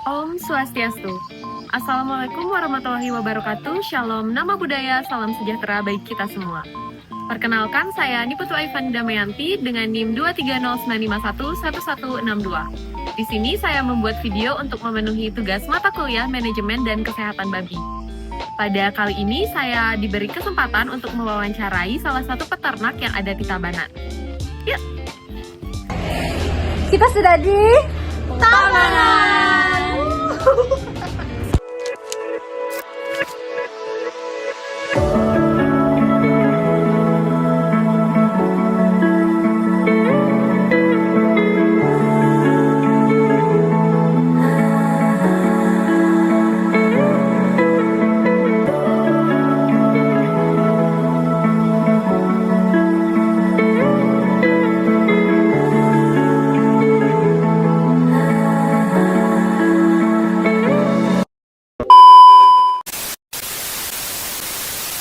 Om Swastiastu. Assalamualaikum warahmatullahi wabarakatuh. Shalom, nama budaya, salam sejahtera bagi kita semua. Perkenalkan, saya Niputu Ivan Damayanti dengan NIM 23095111162. Di sini saya membuat video untuk memenuhi tugas mata kuliah manajemen dan kesehatan babi. Pada kali ini saya diberi kesempatan untuk mewawancarai salah satu peternak yang ada di Tabanan. Yuk! Kita sudah di Tabanan.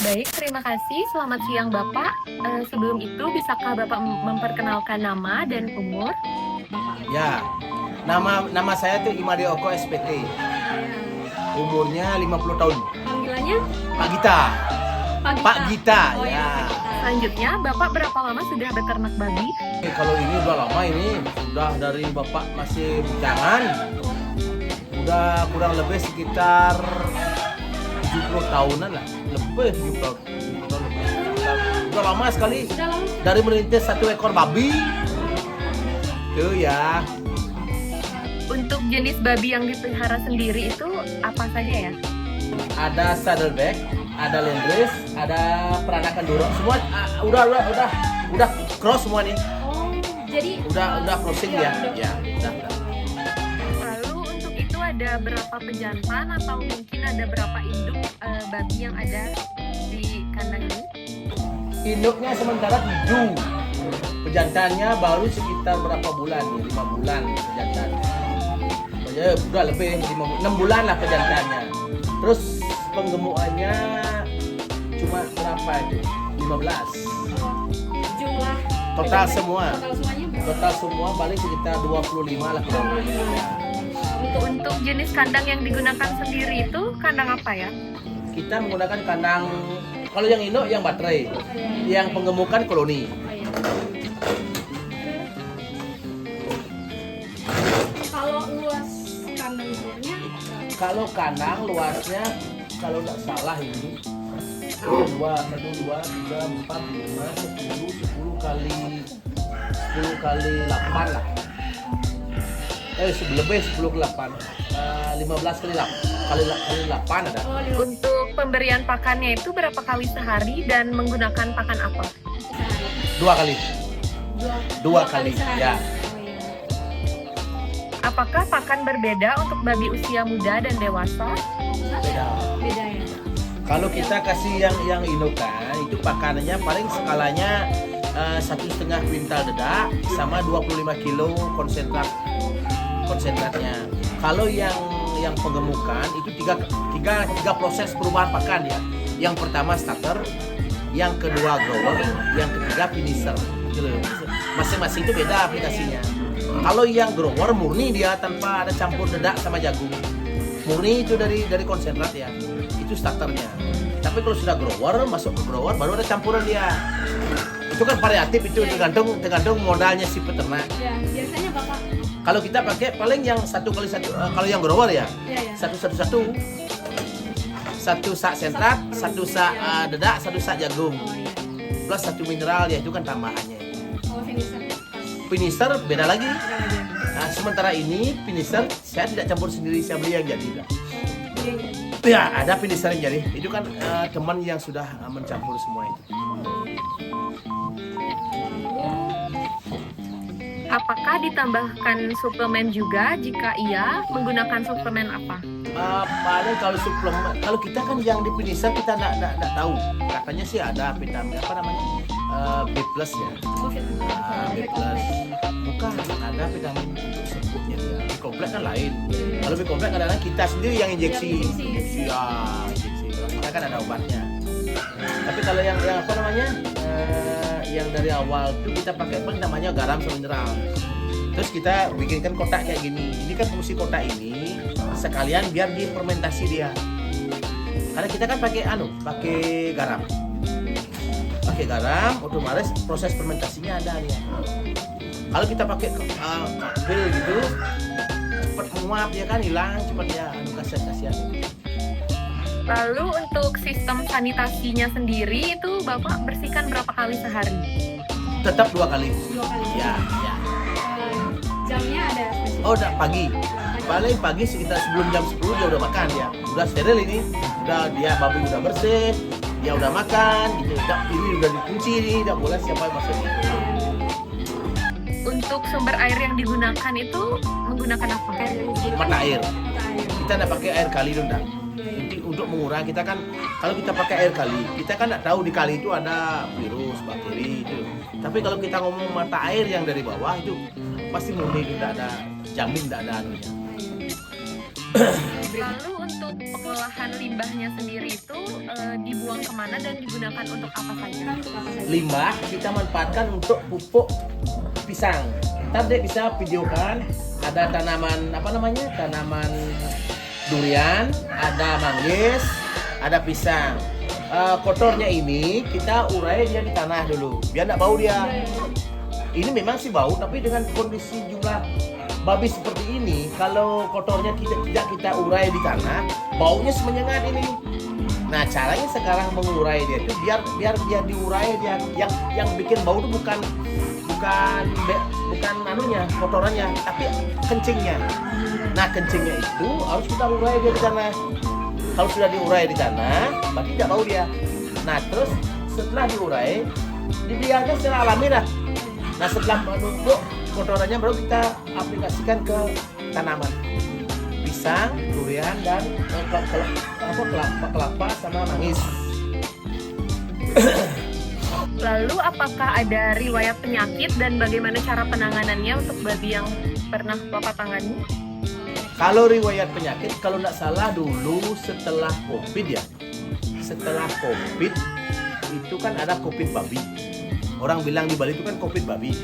Baik, terima kasih. Selamat siang Bapak. Sebelum itu, bisakah Bapak memperkenalkan nama dan umur? Ya, nama saya tuh Imade Oko SPT. Umurnya 50 tahun. Panggilannya Pak Gita. Pak Gita, Oh, ya. Pak Gita. Selanjutnya, Bapak berapa lama sudah beternak babi? Kalau ini udah lama ini, sudah dari Bapak masih bujangan. Udah kurang lebih sekitar 70 tahunan lah. Lebih 70 tahun. Udah lama sekali. Sudah lama. Dari merintis 1 ekor babi. Tuh ya. Untuk jenis babi yang dipelihara sendiri itu apa saja ya? Ada saddleback, ada landrace, ada peranakan dorong. Semua udah cross semua nih. Oh, jadi Udah crossing ya, ya. udah. Udah. Lalu untuk itu ada berapa pejantan atau mungkin ada berapa induk babi yang ada di kandang ini? Induknya sementara 7. Pejantannya baru sekitar berapa bulan nih? 5 bulan pejantan. Ya, udah lebih 6 bulan lah pejantannya. Terus penggemukannya cuma berapa itu? 15. Jumlah Total pejantan- semua. Total semuanya berapa? Total semua paling sekitar 25 lah kurang lebih. Ya. Untuk jenis kandang yang digunakan sendiri itu kandang apa ya? Kita menggunakan kandang, kalau yang induk yang baterai, yang penggemukan koloni. Oh, iya. Kalau luas kandang bornya Kalau kandang luasnya, kalau nggak salah ini 1, 2, 3, 4, 5, 10 kali 8 lah. Lebih 10 ke 8. 15 kali 8 ada. oh, lima Untuk pemberian pakannya itu berapa kali sehari dan menggunakan pakan apa? sehari. 2 kali. Dua kali, sehari. ya. Oh, iya. Apakah pakan berbeda untuk babi usia muda dan dewasa? Beda. Beda ya. Kalau kita kasih yang indukan, itu pakanannya paling skalanya 1,5 kuintal dedak sama 25 kilo konsentratnya. Kalau yang penggemukan itu tiga proses perubahan pakan ya. Yang pertama starter, yang kedua grower, yang ketiga finisher. Gitu loh. Masing-masing itu beda aplikasinya. Kalau yang grower murni dia tanpa ada campur dedak sama jagung. Murni itu dari konsentrat ya. Itu starternya. Tapi kalau sudah grower, masuk ke grower baru ada campuran dia. Itu kan variatif itu tergantung modalnya si peternak. Ya, biasanya Bapak. Kalau kita pakai paling yang 1 kali 1, kalau yang grower ya, Ya, ya. 1 sak sentrat, 1 sak dedak, 1 sak jagung, Oh, iya. plus 1 mineral ya, itu kan tambahannya. Oh, finisher. Finisher beda lagi. Beda lagi. Nah, sementara ini finisher saya tidak campur sendiri, saya beli yang jadi. Iya. Ya, ada finisher yang jadi. Itu kan teman yang sudah mencampur semua itu. Apakah ditambahkan suplemen juga? Jika iya, menggunakan suplemen apa? Paling kalau suplemen, kalau kita kan yang di finisher kita nggak tahu. Katanya sih ada vitamin apa namanya, B plus ya. Oh, finisher. B plus. Bukan, ada vitamin untuk sembuhnya dia. B kompleks kan lain. Kalau B kompleks kadang-kadang kita sendiri yang injeksi. Injeksi. Kita kan ada obatnya. Tapi kalau yang apa namanya, yang dari awal itu kita pakai namanya garam sama mineral. Terus kita bikinkan kotak kayak gini. Ini kan fungsi kotak ini sekalian biar difermentasi dia. Karena kita kan pakai garam. Pakai garam, otomatis proses fermentasinya ada dia. Kalau kita pakai pil gitu, cepat menguap ya kan, hilang cepat ya, kasihan. Lalu untuk sistem sanitasinya sendiri itu Bapak bersihkan berapa kali sehari? Tetap 2 kali. 2 kali. Ya. Jamnya ada spesifik. Oh, udah pagi. Paling pagi sekitar sebelum jam 10 dia udah makan ya. Udah steril ini. Udah babi udah bersih, dia udah makan gitu. Ini udah dikunci nih, tidak boleh siapa yang masuk. Untuk sumber air yang digunakan itu menggunakan apa? Mata air. Kita nggak pakai air kali dong, Nanti untuk mengurangi kita kan kalau kita pakai air kali, kita kan nggak tahu di kali itu ada virus, bakteri itu. Tapi kalau kita ngomong mata air yang dari bawah itu pasti murni, tidak ada jamin, tidak ada anunya. Lalu untuk pengolahan limbahnya sendiri itu dibuang kemana dan digunakan untuk apa saja? Limbah kita manfaatkan untuk pupuk pisang. Ntar deh bisa videokan ada tanaman tanaman durian, ada manggis, ada pisang. Kotornya ini kita urai dia di tanah dulu biar nggak bau dia. Ini memang sih bau, tapi dengan kondisi jumlah babi seperti ini, kalau kotornya tidak kita urai di tanah, baunya menyengat ini. Nah, caranya sekarang mengurai dia itu biar diurai dia. Yang bikin bau itu bukan anunya, kotorannya, tapi kencingnya. Nah, kencingnya itu harus kita urai dia di tanah. Kalau sudah diurai di tanah, berarti tidak bau dia. Nah, terus setelah diurai, dibiarkan secara alami dah. Nah, setelah menumpuk kotorannya baru kita aplikasikan ke tanaman pisang, durian, dan kelapa sama manggis. Lalu apakah ada riwayat penyakit dan bagaimana cara penanganannya untuk babi yang pernah Bapak tangani? Kalau riwayat penyakit, kalau nggak salah dulu setelah COVID ya, setelah COVID itu kan ada COVID babi. Orang bilang di Bali itu kan COVID babi,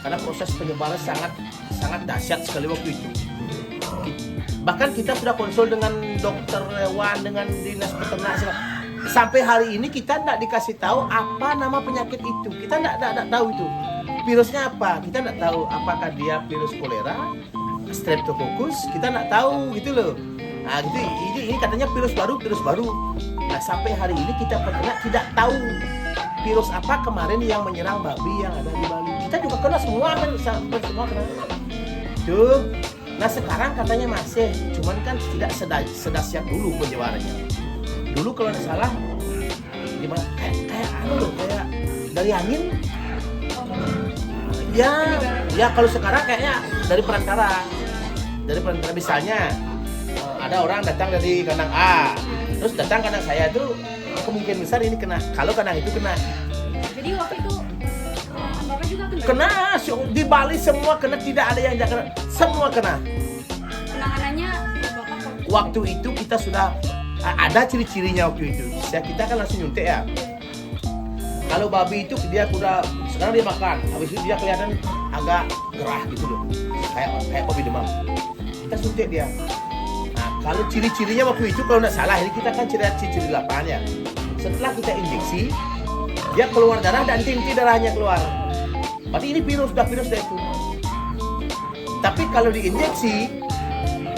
karena proses penyebaran sangat dahsyat sekali waktu itu. Bahkan kita sudah konsul dengan dokter hewan, dengan dinas peternak. Sampai hari ini kita tidak dikasih tahu apa nama penyakit itu. Kita tidak tahu itu virusnya apa. Kita tidak tahu apakah dia virus kolera, streptococcus. Kita tidak tahu gitu loh. Nah, gitu, ini katanya virus baru. Nah, sampai hari ini kita peternak tidak tahu virus apa kemarin yang menyerang babi yang ada di Bali. Kita juga kena semua kan, semua kena. Tuh. Nah, sekarang katanya masih, cuman kan tidak sedahsyat dulu penyebarannya. Dulu kalau tidak salah gimana kayak dari angin. Ya kalau sekarang kayaknya dari perantara. Misalnya ada orang datang dari kandang A, terus datang kandang saya tuh kemungkinan besar ini kena. Kalau kandang itu kena. Jadi waktu itu Bapak juga Kena di Bali semua kena, tidak ada yang tidak kena, semua kena. Penanganannya Bapak Waktu itu kita sudah ada ciri-cirinya waktu itu. Kita kan langsung nyuntik ya. Kalau babi itu dia udah sekarang dia makan, habis itu dia kelihatan agak gerah gitu loh, kayak babi demam. Kita suntik dia. Nah, kalau ciri-cirinya waktu itu kalau nggak salah, ini kita kan ciri 8 ya. Setelah kita injeksi, dia keluar darah dan inti darahnya keluar. Berarti ini virus dah itu. Tapi kalau diinjeksi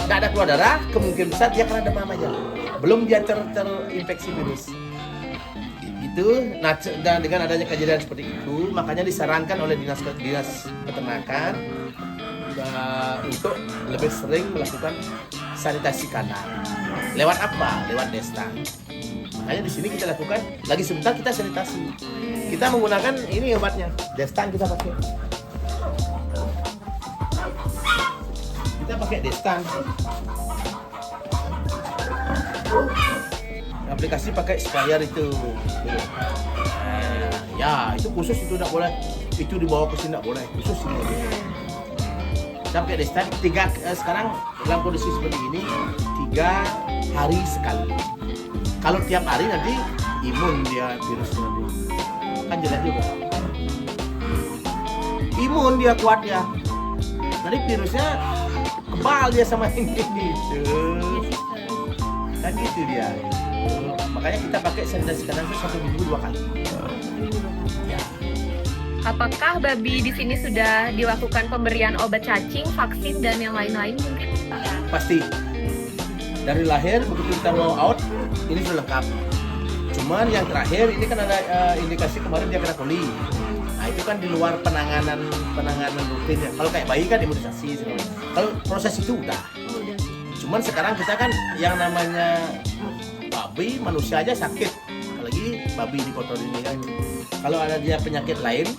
nggak ada keluar darah, kemungkinan besar dia kena demam aja. Belum dia terinfeksi virus. Itu, nah, dan dengan adanya kejadian seperti itu, makanya disarankan oleh dinas peternakan untuk lebih sering melakukan sanitasi kandang. Lewat apa? Lewat Destan. Makanya di sini kita lakukan, lagi sebentar kita sanitasi. Kita menggunakan ini obatnya, Destan kita pakai. Kita pakai Destan. Aplikasi pakai sprayer itu. Ya, itu khusus, itu tidak boleh. Itu dibawa ke sini tidak boleh. Khusus ini. Kita pakai Destan 3 sekarang dalam kondisi seperti ini 3 hari sekali. Kalau tiap hari nanti imun dia virusnya nanti. Kan jelek juga. Imun dia kuat ya. Jadi virusnya kebal dia sama ini gitu. Kan gitu dia. Makanya kita pakai sanitasi kandang itu 1 minggu 2 kali. Ya. Apakah babi di sini sudah dilakukan pemberian obat cacing, vaksin, dan yang lain-lain mungkin? Pasti. Dari lahir begitu kita mau out, ini sudah lengkap. Cuman yang terakhir ini kan ada indikasi kemarin dia kena poli. Nah itu kan di luar penanganan rutin ya. Kalau kayak bayi kan imunisasi segala macam. Kalau proses itu udah. Cuman sekarang kita kan yang namanya babi manusia aja sakit, apalagi babi dikotor ini kan. Kalau ada dia penyakit lain,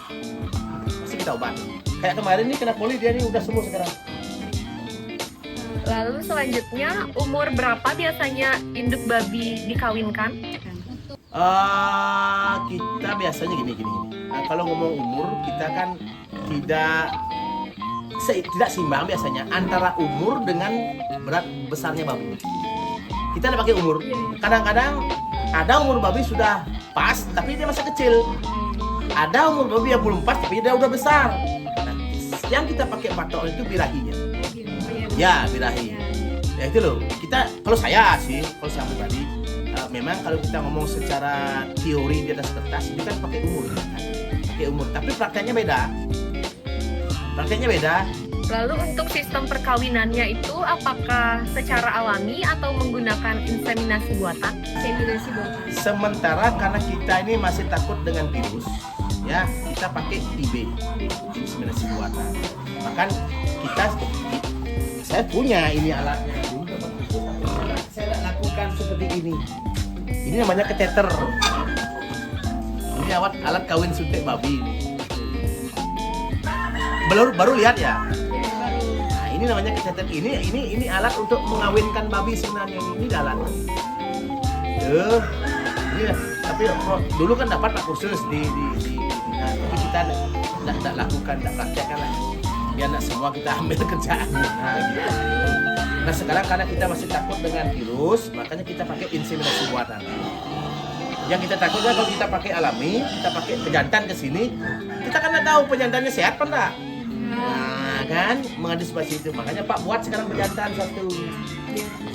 pasti kita obat. Kayak kemarin nih kena poli dia nih udah sembuh sekarang. Lalu selanjutnya, umur berapa biasanya induk babi dikawinkan? Kita biasanya gini. Kalau ngomong umur kita kan tidak seimbang biasanya antara umur dengan berat besarnya babi. Kita ada pakai umur. Kadang-kadang ada umur babi sudah pas tapi dia masih kecil. Ada umur babi yang belum pas tapi dia udah besar. Nah, yang kita pakai patok itu birahinya. Ya, birahi. Ya itu loh. Kalau saya pribadi, memang kalau kita ngomong secara teori di atas kertas ini kan pakai umur. Tapi prakteknya beda. Lalu untuk sistem perkawinannya itu apakah secara alami atau menggunakan inseminasi buatan? Inseminasi buatan. Sementara karena kita ini masih takut dengan virus, ya kita pakai IB, inseminasi buatan. Bahkan saya punya ini alatnya. Saya lakukan seperti ini. Ini namanya kateter. Ini alat kawin suntik babi. Baru lihat ya. Nah, ini namanya kateter. Ini alat untuk mengawinkan babi sebenarnya. Ini alat. Ini tapi dulu kan dapat kursus di tapi kita tidak lakukan, tidak praktekkan lah. Biar tidak semua kita ambil kerjaan. Nah sekarang karena kita masih takut dengan virus, makanya kita pakai inseminasi buatan. Yang kita takutnya kalau kita pakai alami, kita pakai pejantan ke sini, kita kan tidak tahu pejantannya sehat apa enggak. Nah kan mengantisipasi itu, makanya Pak buat sekarang pejantan satu.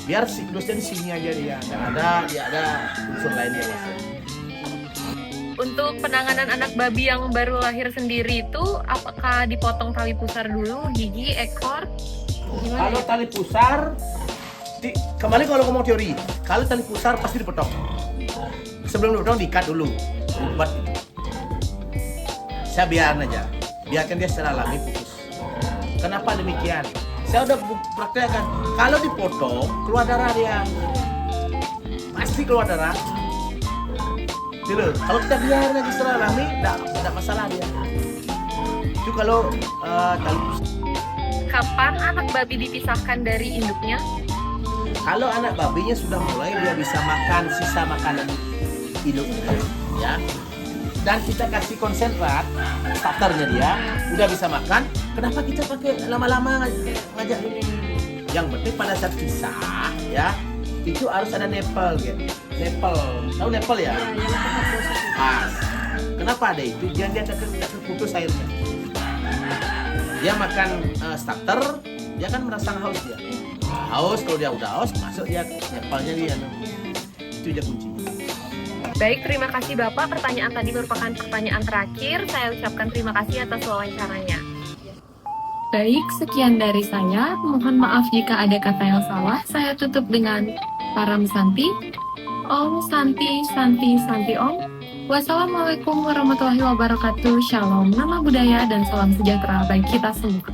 Biar siklusnya di sini aja dia ada unsur lain yang masuk. Untuk penanganan anak babi yang baru lahir sendiri itu, apakah dipotong tali pusar dulu, gigi, ekor? Kalau tali pusar, kembali kalau ngomong teori, kalau tali pusar pasti dipotong. Sebelum dipotong diikat dulu, buat itu. Saya biarkan dia secara alami putus. Kenapa demikian? Saya udah praktekkan. Kalau dipotong, keluar darah dia, pasti keluar darah. Gitu. Kalau kita biarkan lagi secara alami, tidak masalah dia. Itu kalau tali pusar. Kapan anak babi dipisahkan dari induknya? Kalau anak babinya sudah mulai dia bisa makan sisa makanan induknya, ya. Dan kita kasih konsentrat, starternya dia udah bisa makan. Kenapa kita pakai lama-lama ngajak? Yang penting pada saat pisah, ya, itu harus ada nepel, gitu. Tahu nepel ya? Pas. Kenapa ada itu? Dia tidak terputus airnya. Dia makan starter, dia kan merasa haus dia. Haus, kalau dia udah haus, masuk dia nepalnya dia. Itu dia kunci. Baik, terima kasih Bapak. Pertanyaan tadi merupakan pertanyaan terakhir. Saya ucapkan terima kasih atas wawancaranya. Baik, sekian dari saya. Mohon maaf jika ada kata yang salah. Saya tutup dengan Param Santi. Om Santi, Santi, Santi Om. Wassalamualaikum warahmatullahi wabarakatuh. Shalom, nama budaya, dan salam sejahtera bagi kita semua.